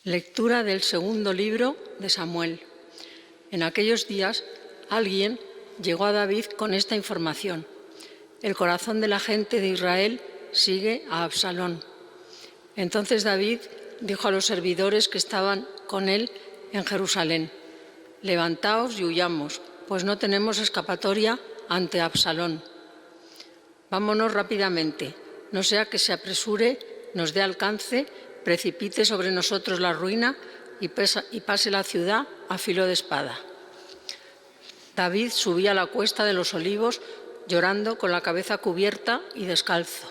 Lectura del segundo libro de Samuel. En aquellos días alguien llegó a David con esta información: el corazón de la gente de Israel sigue a Absalón. Entonces David dijo a los servidores que estaban con él en Jerusalén: levantaos y huyamos, pues no tenemos escapatoria ante Absalón. Vámonos rápidamente, no sea que se apresure, nos dé alcance, precipite sobre nosotros la ruina y pase la ciudad a filo de espada. David subía a la cuesta de los Olivos llorando con la cabeza cubierta y descalzo.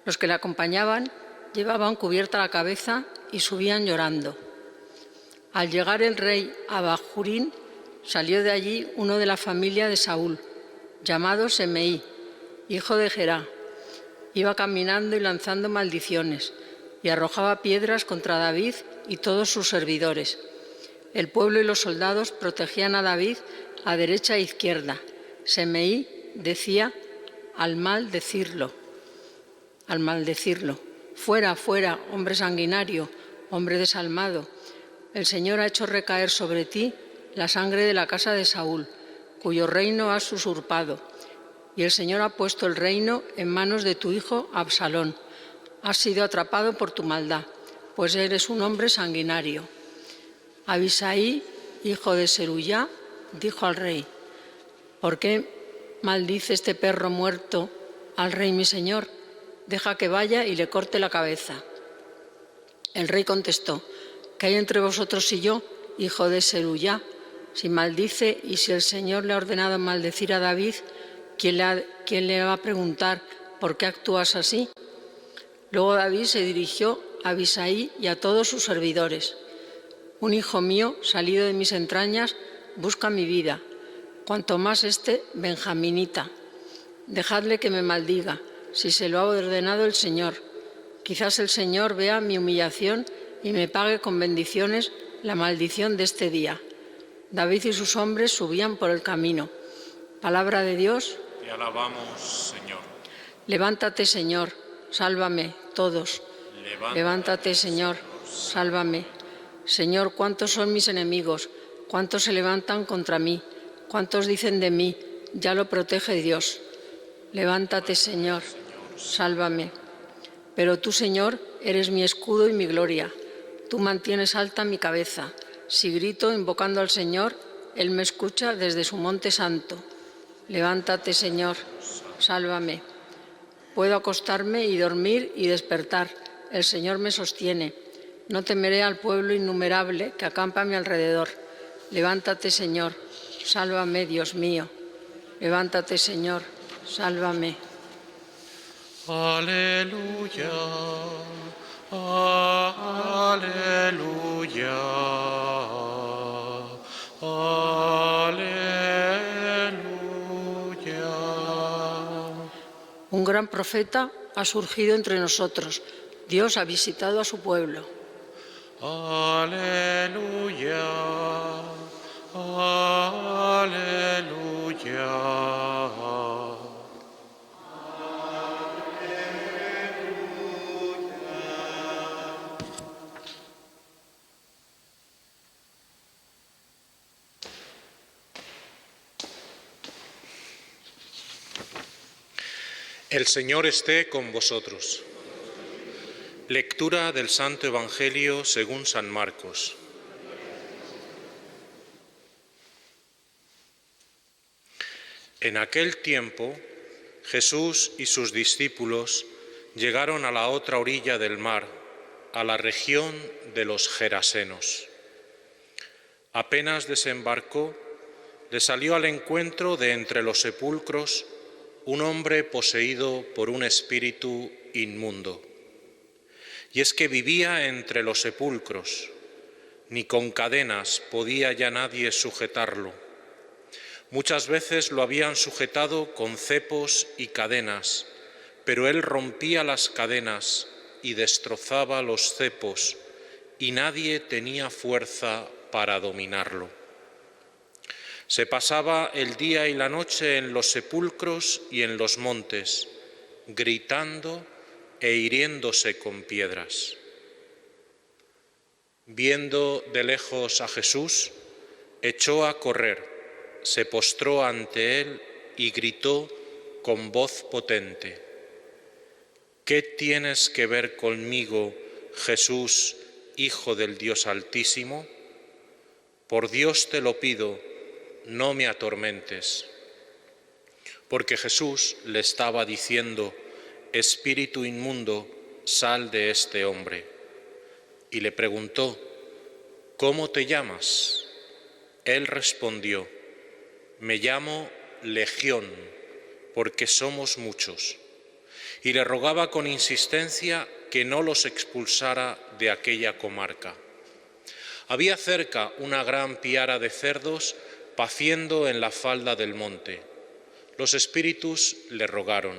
Los que le acompañaban llevaban cubierta la cabeza y subían llorando. Al llegar el rey a Bahurín, salió de allí uno de la familia de Saúl, llamado Semeí, hijo de Gerá. Iba caminando y lanzando maldiciones, y arrojaba piedras contra David y todos sus servidores. El pueblo y los soldados protegían a David a derecha e izquierda. Semeí decía al maldecirlo: fuera, fuera, hombre sanguinario, hombre desalmado. El Señor ha hecho recaer sobre ti la sangre de la casa de Saúl, cuyo reino has usurpado. Y el Señor ha puesto el reino en manos de tu hijo Absalón. Has sido atrapado por tu maldad, pues eres un hombre sanguinario. Abisai, hijo de Seruyá, dijo al rey: ¿por qué maldice este perro muerto al rey mi señor? Deja que vaya y le corte la cabeza. El rey contestó: ¿qué hay entre vosotros y yo, hijo de Seruyá? Si maldice y si el Señor le ha ordenado maldecir a David, ¿quién le va a preguntar por qué actúas así? Luego David se dirigió a Abisai y a todos sus servidores: un hijo mío, salido de mis entrañas, busca mi vida, cuanto más este benjaminita. Dejadle que me maldiga, si se lo ha ordenado el Señor. Quizás el Señor vea mi humillación y me pague con bendiciones la maldición de este día. David y sus hombres subían por el camino. Palabra de Dios. Te alabamos, Señor. Levántate, Señor, sálvame, todos. Levántate, Señor, sálvame. Señor, ¿cuántos son mis enemigos? ¿Cuántos se levantan contra mí? ¿Cuántos dicen de mí: ya lo protege Dios? Levántate, Señor, sálvame. Pero tú, Señor, eres mi escudo y mi gloria. Tú mantienes alta mi cabeza. Si grito invocando al Señor, Él me escucha desde su monte santo. Levántate, Señor, sálvame. Puedo acostarme y dormir y despertar. El Señor me sostiene. No temeré al pueblo innumerable que acampa a mi alrededor. Levántate, Señor, sálvame, Dios mío. Levántate, Señor, sálvame. Aleluya, aleluya, aleluya. Un gran profeta ha surgido entre nosotros. Dios ha visitado a su pueblo. Aleluya, aleluya. El Señor esté con vosotros. Lectura del Santo Evangelio según San Marcos. En aquel tiempo, Jesús y sus discípulos llegaron a la otra orilla del mar, a la región de los Gerasenos. Apenas desembarcó, le salió al encuentro de entre los sepulcros un hombre poseído por un espíritu inmundo. Y es que vivía entre los sepulcros, ni con cadenas podía ya nadie sujetarlo. Muchas veces lo habían sujetado con cepos y cadenas, pero él rompía las cadenas y destrozaba los cepos, y nadie tenía fuerza para dominarlo. Se pasaba el día y la noche en los sepulcros y en los montes, gritando e hiriéndose con piedras. Viendo de lejos a Jesús, echó a correr, se postró ante él y gritó con voz potente: ¿Qué tienes que ver conmigo, Jesús, Hijo del Dios Altísimo? Por Dios te lo pido, no me atormentes. Porque Jesús le estaba diciendo: Espíritu inmundo, sal de este hombre. Y le preguntó: ¿Cómo te llamas? Él respondió: Me llamo Legión, porque somos muchos. Y le rogaba con insistencia que no los expulsara de aquella comarca. Había cerca una gran piara de cerdos paciendo en la falda del monte. Los espíritus le rogaron: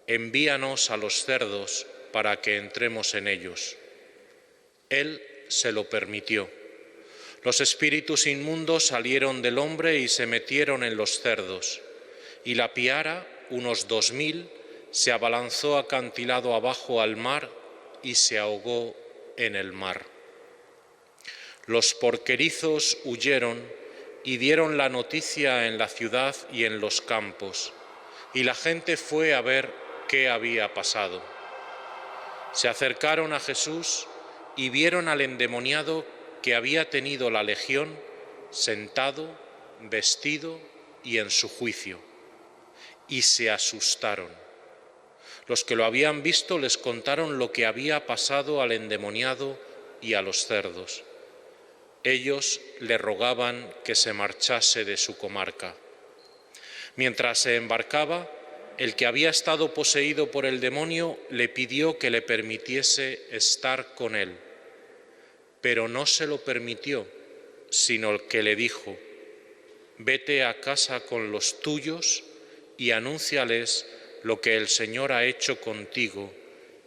envíanos a los cerdos para que entremos en ellos. Él se lo permitió. Los espíritus inmundos salieron del hombre y se metieron en los cerdos, y la piara, unos 2000, se abalanzó acantilado abajo al mar y se ahogó en el mar. Los porquerizos huyeron y dieron la noticia en la ciudad y en los campos, y la gente fue a ver qué había pasado. Se acercaron a Jesús y vieron al endemoniado que había tenido la legión sentado, vestido y en su juicio, y se asustaron. Los que lo habían visto les contaron lo que había pasado al endemoniado y a los cerdos. Ellos le rogaban que se marchase de su comarca. Mientras se embarcaba, el que había estado poseído por el demonio le pidió que le permitiese estar con él, pero no se lo permitió, sino que le dijo: vete a casa con los tuyos y anúnciales lo que el Señor ha hecho contigo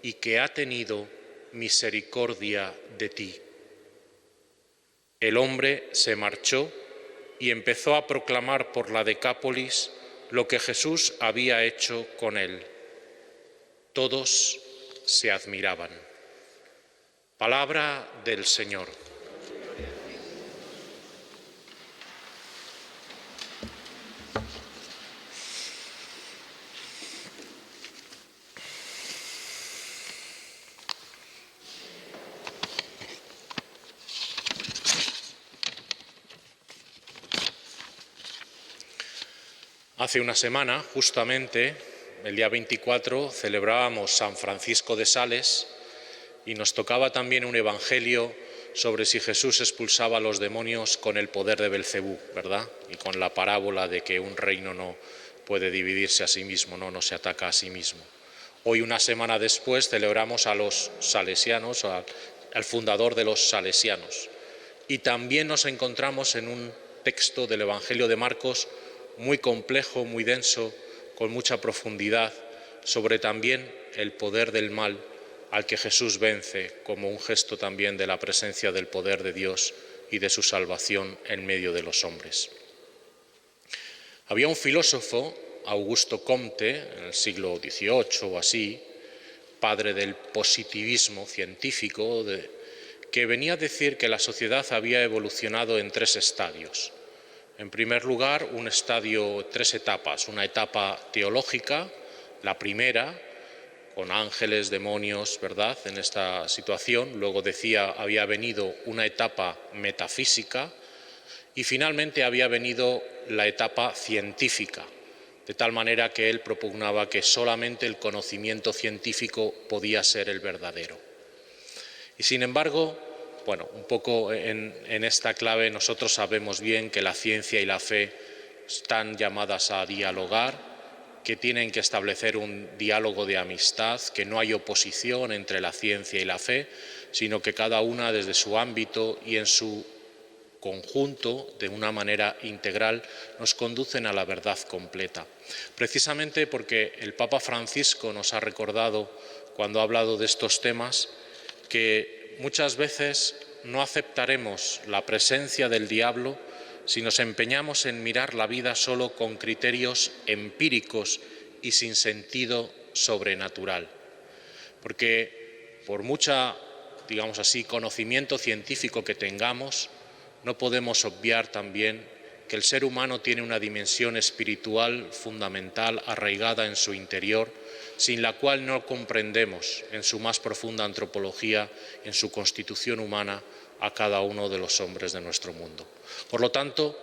y que ha tenido misericordia de ti. El hombre se marchó y empezó a proclamar por la Decápolis lo que Jesús había hecho con él. Todos se admiraban. Palabra del Señor. Hace una semana, justamente, el día 24, celebrábamos San Francisco de Sales y nos tocaba también un evangelio sobre si Jesús expulsaba a los demonios con el poder de Belcebú, ¿verdad? Y con la parábola de que un reino no puede dividirse a sí mismo, no se ataca a sí mismo. Hoy, una semana después, celebramos a los salesianos, al fundador de los salesianos. Y también nos encontramos en un texto del Evangelio de Marcos muy complejo, muy denso, con mucha profundidad, sobre también el poder del mal al que Jesús vence como un gesto también de la presencia del poder de Dios y de su salvación en medio de los hombres. Había un filósofo, Augusto Comte, en el siglo XVIII o así, padre del positivismo científico, que venía a decir que la sociedad había evolucionado en 3 estadios. En primer lugar, un estadio, 3 etapas. Una etapa teológica, la primera, con ángeles, demonios, ¿verdad?, en esta situación. Luego decía, había venido una etapa metafísica y finalmente había venido la etapa científica, de tal manera que él propugnaba que solamente el conocimiento científico podía ser el verdadero. Y sin embargo, bueno, un poco en esta clave nosotros sabemos bien que la ciencia y la fe están llamadas a dialogar, que tienen que establecer un diálogo de amistad, que no hay oposición entre la ciencia y la fe, sino que cada una desde su ámbito y en su conjunto, de una manera integral, nos conducen a la verdad completa. Precisamente porque el Papa Francisco nos ha recordado, cuando ha hablado de estos temas, que muchas veces no aceptaremos la presencia del diablo si nos empeñamos en mirar la vida solo con criterios empíricos y sin sentido sobrenatural. Porque por mucha digamos así, conocimiento científico que tengamos, no podemos obviar también que el ser humano tiene una dimensión espiritual fundamental arraigada en su interior, sin la cual no comprendemos en su más profunda antropología, en su constitución humana, a cada uno de los hombres de nuestro mundo. Por lo tanto,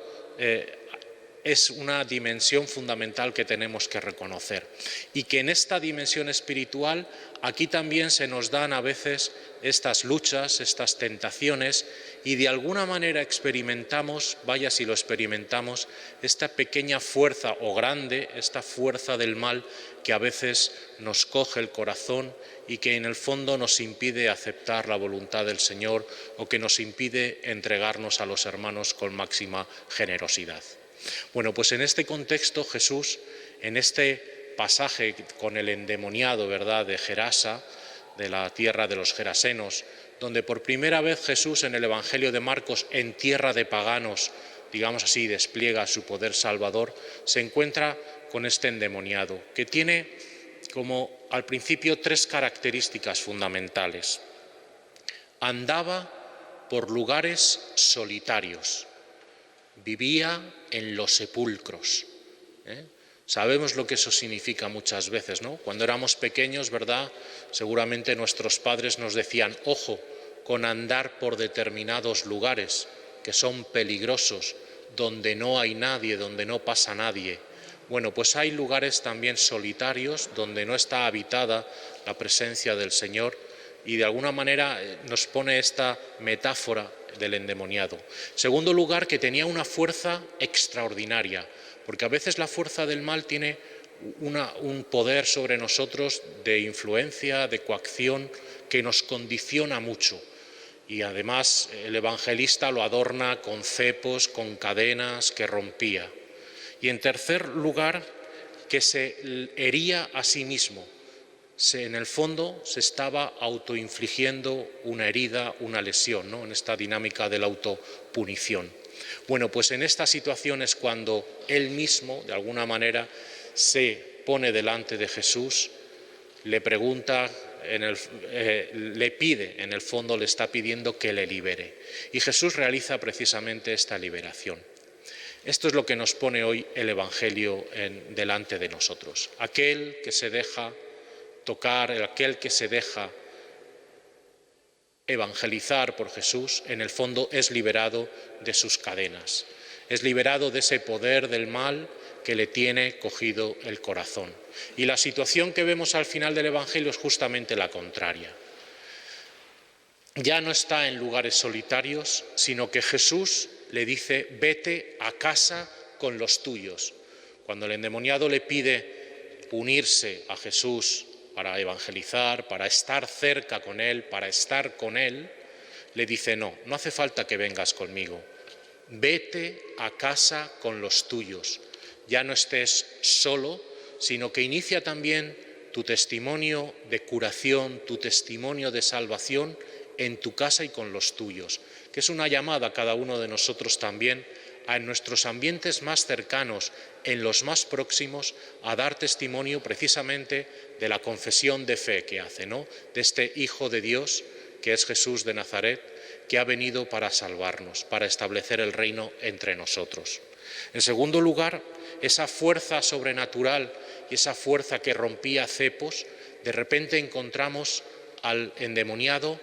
es una dimensión fundamental que tenemos que reconocer, y que en esta dimensión espiritual aquí también se nos dan a veces estas luchas, estas tentaciones, y de alguna manera experimentamos, vaya si lo experimentamos, esta pequeña fuerza o grande, esta fuerza del mal que a veces nos coge el corazón y que en el fondo nos impide aceptar la voluntad del Señor, o que nos impide entregarnos a los hermanos con máxima generosidad. Bueno, pues en este contexto Jesús, en este pasaje con el endemoniado, ¿verdad?, de Gerasa, de la tierra de los gerasenos, donde por primera vez Jesús en el Evangelio de Marcos, en tierra de paganos, digamos así, despliega su poder salvador, se encuentra con este endemoniado, que tiene como al principio tres características fundamentales. Andaba por lugares solitarios, vivía en los sepulcros. Sabemos lo que eso significa muchas veces, ¿no? Cuando éramos pequeños, ¿verdad?, seguramente nuestros padres nos decían, ojo con andar por determinados lugares que son peligrosos, donde no hay nadie, donde no pasa nadie. Bueno, pues hay lugares también solitarios donde no está habitada la presencia del Señor, y de alguna manera nos pone esta metáfora del endemoniado. Segundo lugar, que tenía una fuerza extraordinaria, porque a veces la fuerza del mal tiene un poder sobre nosotros de influencia, de coacción, que nos condiciona mucho. Y además el evangelista lo adorna con cepos, con cadenas que rompía. Y en tercer lugar, que se hería a sí mismo. En el fondo se estaba autoinfligiendo una herida, una lesión, ¿no?, en esta dinámica de la autopunición. Bueno, pues en esta situación es cuando él mismo, de alguna manera, se pone delante de Jesús, le pregunta, le pide, en el fondo le está pidiendo que le libere. Y Jesús realiza precisamente esta liberación. Esto es lo que nos pone hoy el Evangelio delante de nosotros. Aquel que se deja tocar, aquel que se deja evangelizar por Jesús, en el fondo es liberado de sus cadenas, es liberado de ese poder del mal que le tiene cogido el corazón. Y la situación que vemos al final del Evangelio es justamente la contraria. Ya no está en lugares solitarios, sino que Jesús le dice, vete a casa con los tuyos. Cuando el endemoniado le pide unirse a Jesús para evangelizar, para estar cerca con Él, para estar con Él, le dice, no hace falta que vengas conmigo, vete a casa con los tuyos, ya no estés solo, sino que inicia también tu testimonio de curación, tu testimonio de salvación en tu casa y con los tuyos, que es una llamada a cada uno de nosotros también, en nuestros ambientes más cercanos, en los más próximos, a dar testimonio precisamente de la confesión de fe que hace, ¿no?, de este Hijo de Dios, que es Jesús de Nazaret, que ha venido para salvarnos, para establecer el reino entre nosotros. En segundo lugar, esa fuerza sobrenatural y esa fuerza que rompía cepos, de repente encontramos al endemoniado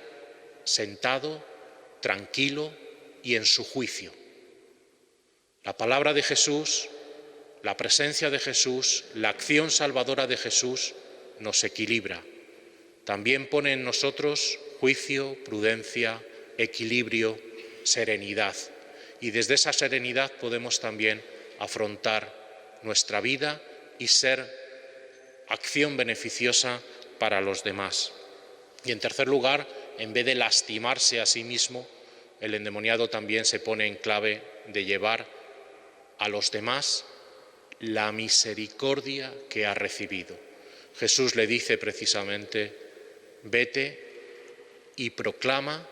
sentado, tranquilo y en su juicio. La palabra de Jesús, la presencia de Jesús, la acción salvadora de Jesús nos equilibra. También pone en nosotros juicio, prudencia, equilibrio, serenidad. Y desde esa serenidad podemos también afrontar nuestra vida y ser acción beneficiosa para los demás. Y en tercer lugar, en vez de lastimarse a sí mismo, el endemoniado también se pone en clave de llevar a los demás la misericordia que ha recibido. Jesús le dice precisamente, vete y proclama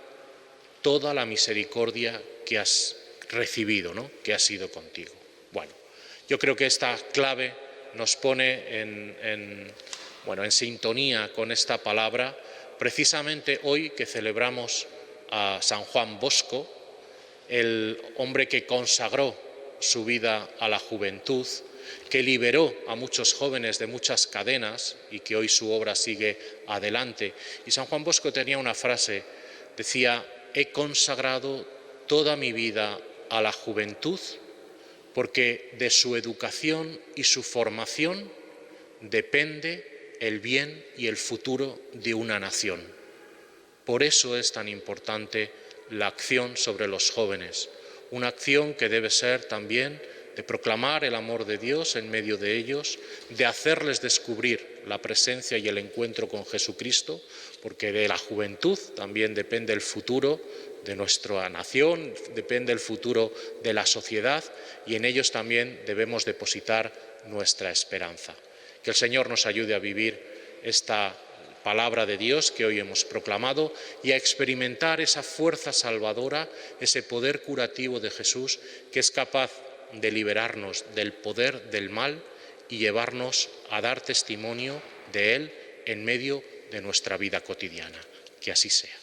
toda la misericordia que has recibido, ¿no?, que ha sido contigo. Bueno, yo creo que esta clave nos pone en sintonía con esta palabra, precisamente hoy que celebramos a San Juan Bosco, el hombre que consagró su vida a la juventud, que liberó a muchos jóvenes de muchas cadenas y que hoy su obra sigue adelante. Y San Juan Bosco tenía una frase, decía: he consagrado toda mi vida a la juventud porque de su educación y su formación depende el bien y el futuro de una nación. Por eso es tan importante la acción sobre los jóvenes, una acción que debe ser también de proclamar el amor de Dios en medio de ellos, de hacerles descubrir la presencia y el encuentro con Jesucristo, porque de la juventud también depende el futuro de nuestra nación, depende el futuro de la sociedad, y en ellos también debemos depositar nuestra esperanza. Que el Señor nos ayude a vivir esta palabra de Dios que hoy hemos proclamado y a experimentar esa fuerza salvadora, ese poder curativo de Jesús, que es capaz de liberarnos del poder del mal y llevarnos a dar testimonio de Él en medio de nuestra vida cotidiana. Que así sea.